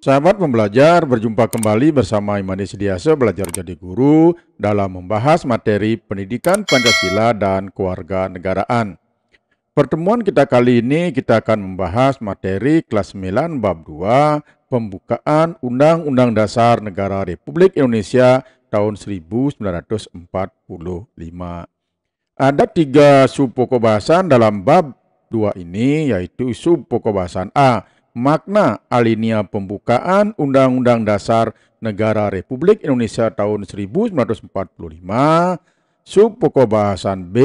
Sahabat pembelajar, berjumpa kembali bersama Imani Sidiasa Belajar Jadi Guru dalam membahas materi pendidikan Pancasila dan kewarganegaraan. Pertemuan kita kali ini kita akan membahas materi kelas 9 bab 2 pembukaan Undang-Undang Dasar Negara Republik Indonesia tahun 1945. Ada 3 sub pokok bahasan dalam bab 2 ini, yaitu sub pokok bahasan A, makna alinea pembukaan Undang-Undang Dasar Negara Republik Indonesia tahun 1945, sub pokok bahasan B,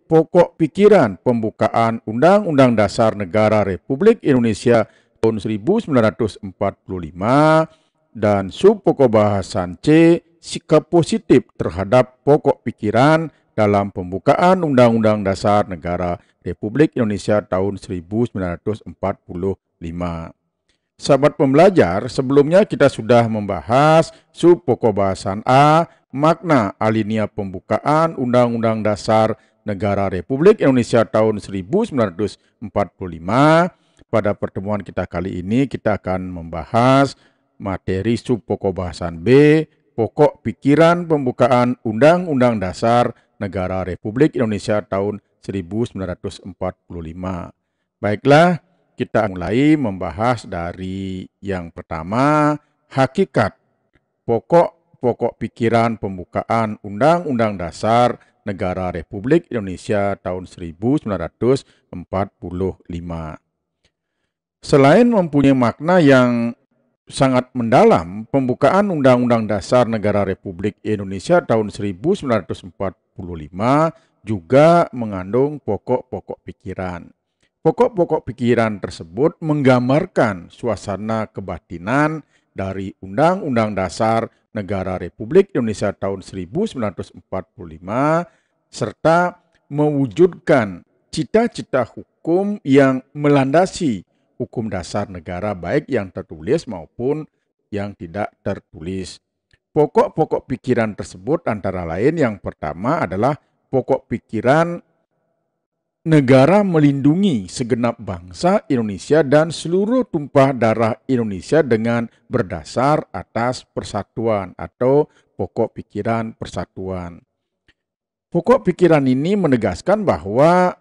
pokok pikiran pembukaan Undang-Undang Dasar Negara Republik Indonesia tahun 1945, dan sub pokok bahasan C, sikap positif terhadap pokok pikiran dalam pembukaan Undang-Undang Dasar Negara Republik Indonesia tahun 1945. Sahabat pembelajar, sebelumnya kita sudah membahas sub pokok bahasan A, makna alinea pembukaan Undang-Undang Dasar Negara Republik Indonesia tahun 1945. Pada pertemuan kita kali ini kita akan membahas materi sub pokok bahasan B, pokok pikiran pembukaan Undang-Undang Dasar Negara Republik Indonesia tahun 1945. Baiklah, kita mulai membahas dari yang pertama, hakikat pokok pikiran pembukaan Undang-Undang Dasar Negara Republik Indonesia tahun 1945. Selain mempunyai makna yang sangat mendalam, pembukaan Undang-Undang Dasar Negara Republik Indonesia tahun 1945 juga mengandung pokok-pokok pikiran. Pokok-pokok pikiran tersebut menggambarkan suasana kebatinan dari Undang-Undang Dasar Negara Republik Indonesia tahun 1945 serta mewujudkan cita-cita hukum yang melandasi hukum dasar negara baik yang tertulis maupun yang tidak tertulis. Pokok-pokok pikiran tersebut antara lain yang pertama adalah pokok pikiran negara melindungi segenap bangsa Indonesia dan seluruh tumpah darah Indonesia dengan berdasar atas persatuan atau pokok pikiran persatuan. Pokok pikiran ini menegaskan bahwa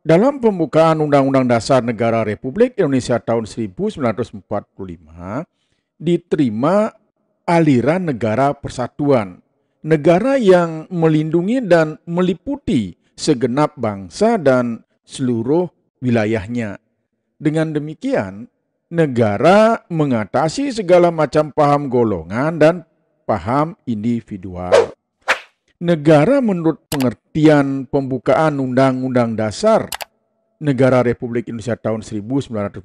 dalam pembukaan Undang-Undang Dasar Negara Republik Indonesia tahun 1945 diterima aliran negara persatuan, negara yang melindungi dan meliputi segenap bangsa dan seluruh wilayahnya. Dengan demikian, negara mengatasi segala macam paham golongan dan paham individual. Negara menurut pengertian pembukaan Undang-Undang Dasar Negara Republik Indonesia tahun 1945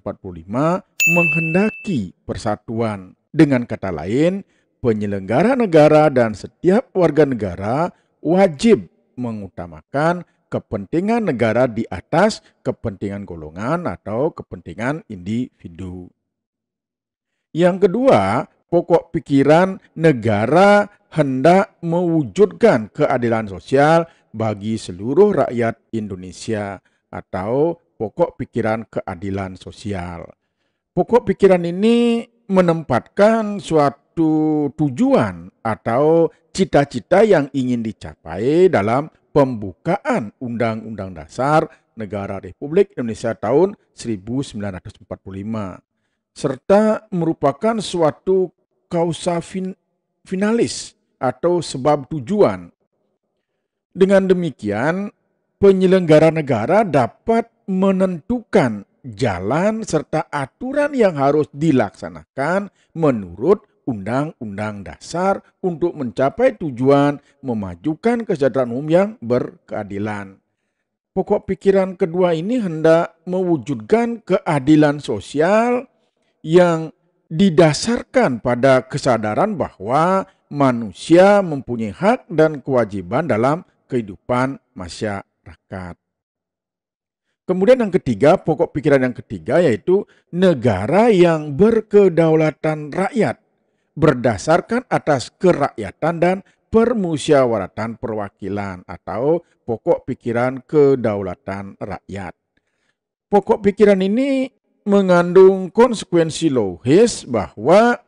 menghendaki persatuan. Dengan kata lain, penyelenggara negara dan setiap warga negara wajib mengutamakan kepentingan negara di atas kepentingan golongan atau kepentingan individu. Yang kedua, pokok pikiran negara hendak mewujudkan keadilan sosial bagi seluruh rakyat Indonesia atau pokok pikiran keadilan sosial. Pokok pikiran ini menempatkan suatu tujuan atau cita-cita yang ingin dicapai dalam pembukaan Undang-Undang Dasar Negara Republik Indonesia tahun 1945 serta merupakan suatu kausa finalis atau sebab tujuan. Dengan demikian, penyelenggara negara dapat menentukan jalan serta aturan yang harus dilaksanakan menurut Undang-Undang Dasar untuk mencapai tujuan memajukan kesejahteraan umum yang berkeadilan. Pokok pikiran kedua ini hendak mewujudkan keadilan sosial yang didasarkan pada kesadaran bahwa manusia mempunyai hak dan kewajiban dalam kehidupan masyarakat. Kemudian yang ketiga, pokok pikiran yang ketiga yaitu negara yang berkedaulatan rakyat berdasarkan atas kerakyatan dan permusyawaratan perwakilan atau pokok pikiran kedaulatan rakyat. Pokok pikiran ini mengandung konsekuensi logis bahwa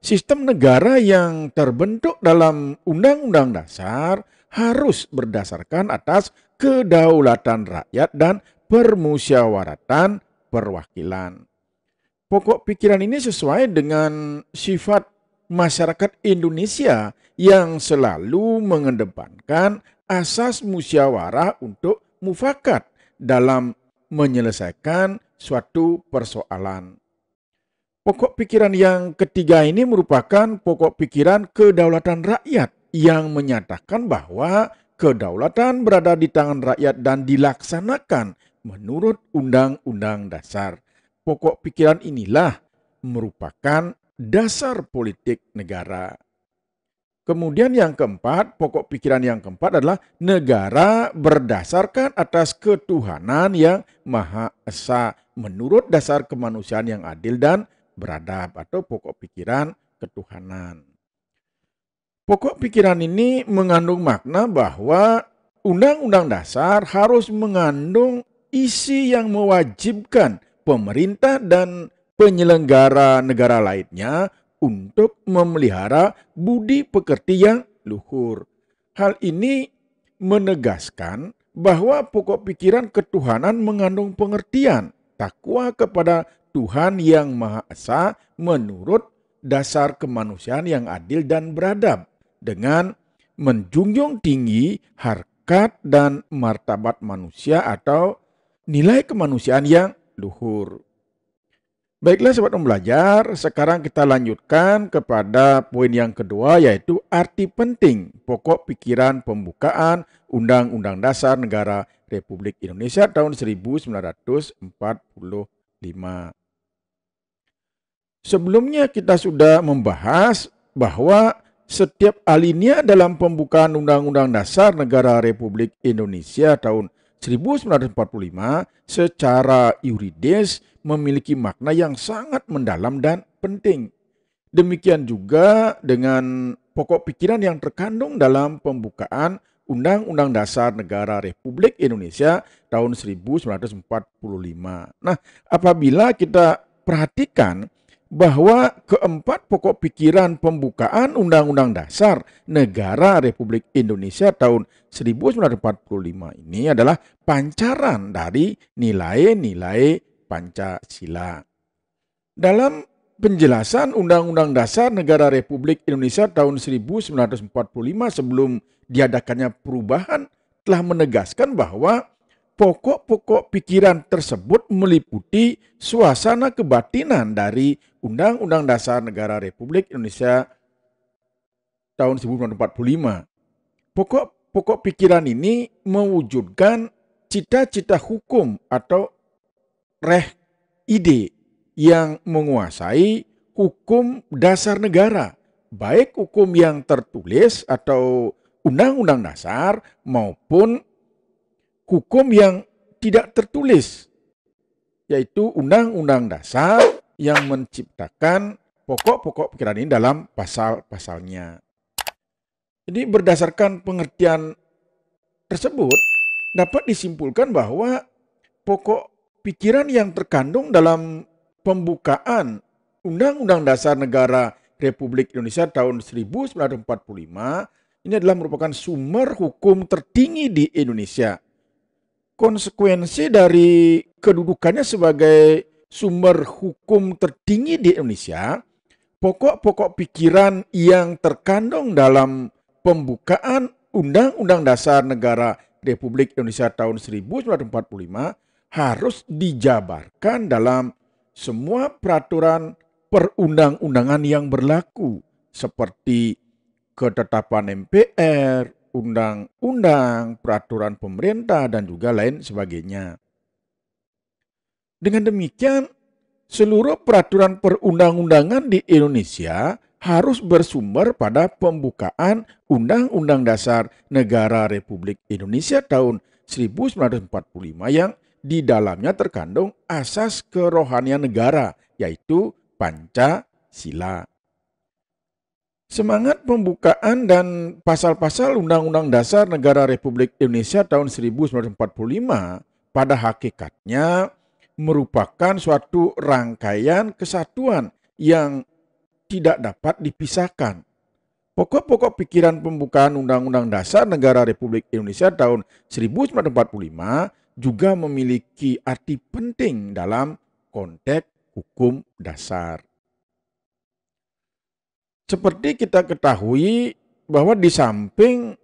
sistem negara yang terbentuk dalam Undang-Undang Dasar harus berdasarkan atas kedaulatan rakyat dan permusyawaratan perwakilan. Pokok pikiran ini sesuai dengan sifat masyarakat Indonesia yang selalu mengedepankan asas musyawarah untuk mufakat dalam menyelesaikan suatu persoalan. Pokok pikiran yang ketiga ini merupakan pokok pikiran kedaulatan rakyat yang menyatakan bahwa kedaulatan berada di tangan rakyat dan dilaksanakan menurut Undang-Undang Dasar. Pokok pikiran inilah merupakan dasar politik negara. Kemudian yang keempat, pokok pikiran yang keempat adalah negara berdasarkan atas ketuhanan yang Maha Esa menurut dasar kemanusiaan yang adil dan beradab atau pokok pikiran ketuhanan. Pokok pikiran ini mengandung makna bahwa Undang-Undang Dasar harus mengandung isi yang mewajibkan pemerintah dan penyelenggara negara lainnya untuk memelihara budi pekerti yang luhur. Hal ini menegaskan bahwa pokok pikiran ketuhanan mengandung pengertian takwa kepada Tuhan yang Maha Esa menurut dasar kemanusiaan yang adil dan beradab dengan menjunjung tinggi harkat dan martabat manusia atau nilai kemanusiaan yang luhur. Baiklah sobat pembelajar, sekarang kita lanjutkan kepada poin yang kedua yaitu arti penting pokok pikiran pembukaan Undang-Undang Dasar Negara Republik Indonesia tahun 1945. Sebelumnya kita sudah membahas bahwa setiap alinea dalam pembukaan Undang-Undang Dasar Negara Republik Indonesia tahun 1945 secara yuridis memiliki makna yang sangat mendalam dan penting. Demikian juga dengan pokok pikiran yang terkandung dalam pembukaan Undang-Undang Dasar Negara Republik Indonesia tahun 1945. Nah, apabila kita perhatikan bahwa keempat pokok pikiran pembukaan Undang-Undang Dasar Negara Republik Indonesia tahun 1945 ini adalah pancaran dari nilai-nilai Pancasila. Dalam penjelasan Undang-Undang Dasar Negara Republik Indonesia tahun 1945 sebelum diadakannya perubahan telah menegaskan bahwa pokok-pokok pikiran tersebut meliputi suasana kebatinan dari Undang-Undang Dasar Negara Republik Indonesia tahun 1945. Pokok pikiran ini mewujudkan cita-cita hukum atau ide yang menguasai hukum dasar negara, baik hukum yang tertulis atau Undang-Undang Dasar maupun hukum yang tidak tertulis, yaitu Undang-Undang Dasar yang menciptakan pokok-pokok pikiran ini dalam pasal-pasalnya. Jadi berdasarkan pengertian tersebut dapat disimpulkan bahwa pokok pikiran yang terkandung dalam pembukaan Undang-Undang Dasar Negara Republik Indonesia tahun 1945 ini adalah merupakan sumber hukum tertinggi di Indonesia. Konsekuensi dari kedudukannya sebagai sumber hukum tertinggi di Indonesia, pokok-pokok pikiran yang terkandung dalam pembukaan Undang-Undang Dasar Negara Republik Indonesia tahun 1945 harus dijabarkan dalam semua peraturan perundang-undangan yang berlaku seperti ketetapan MPR, undang-undang, peraturan pemerintah, dan juga lain sebagainya. Dengan demikian, seluruh peraturan perundang-undangan di Indonesia harus bersumber pada pembukaan Undang-Undang Dasar Negara Republik Indonesia tahun 1945 yang di dalamnya terkandung asas kerohanian negara, yaitu Pancasila. Semangat pembukaan dan pasal-pasal Undang-Undang Dasar Negara Republik Indonesia tahun 1945 pada hakikatnya merupakan suatu rangkaian kesatuan yang tidak dapat dipisahkan. Pokok-pokok pikiran pembukaan Undang-Undang Dasar Negara Republik Indonesia tahun 1945 juga memiliki arti penting dalam konteks hukum dasar. Seperti kita ketahui bahwa di samping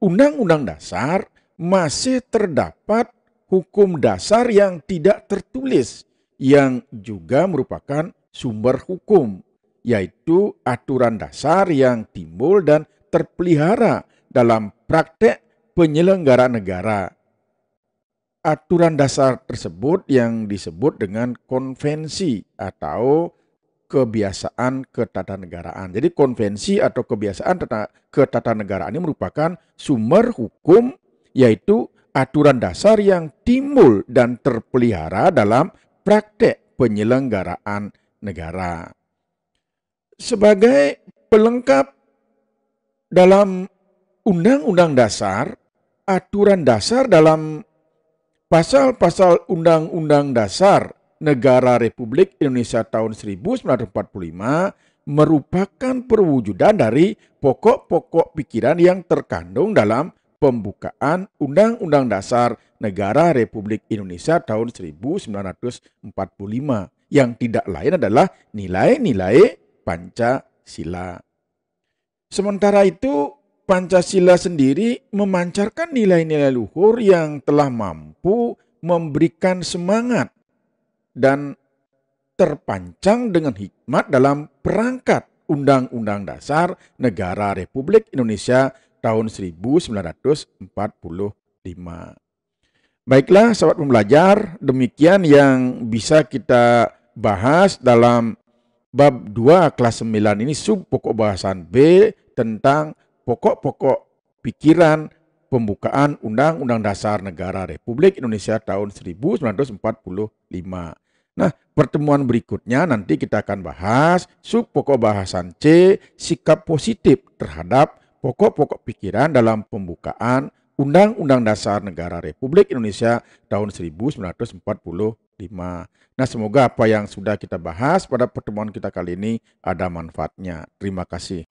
Undang-Undang Dasar masih terdapat hukum dasar yang tidak tertulis yang juga merupakan sumber hukum, yaitu aturan dasar yang timbul dan terpelihara dalam praktek penyelenggara negara. Aturan dasar tersebut yang disebut dengan konvensi atau kebiasaan ketatanegaraan. Jadi konvensi atau kebiasaan ketatanegaraan ini merupakan sumber hukum, yaitu aturan dasar yang timbul dan terpelihara dalam praktek penyelenggaraan negara. Sebagai pelengkap dalam Undang-Undang Dasar, aturan dasar dalam pasal-pasal Undang-Undang Dasar Negara Republik Indonesia tahun 1945 merupakan perwujudan dari pokok-pokok pikiran yang terkandung dalam pembukaan Undang-Undang Dasar Negara Republik Indonesia tahun 1945 yang tidak lain adalah nilai-nilai Pancasila. Sementara itu, Pancasila sendiri memancarkan nilai-nilai luhur yang telah mampu memberikan semangat dan terpancang dengan hikmat dalam perangkat Undang-Undang Dasar Negara Republik Indonesia tahun 1945. Baiklah, sahabat pembelajar, demikian yang bisa kita bahas dalam bab 2 kelas 9 ini, sub pokok bahasan B tentang pokok-pokok pikiran pembukaan Undang-Undang Dasar Negara Republik Indonesia tahun 1945. Nah, pertemuan berikutnya nanti kita akan bahas sub pokok bahasan C, sikap positif terhadap pokok-pokok pikiran dalam pembukaan Undang-Undang Dasar Negara Republik Indonesia tahun 1945. Nah, semoga apa yang sudah kita bahas pada pertemuan kita kali ini ada manfaatnya. Terima kasih.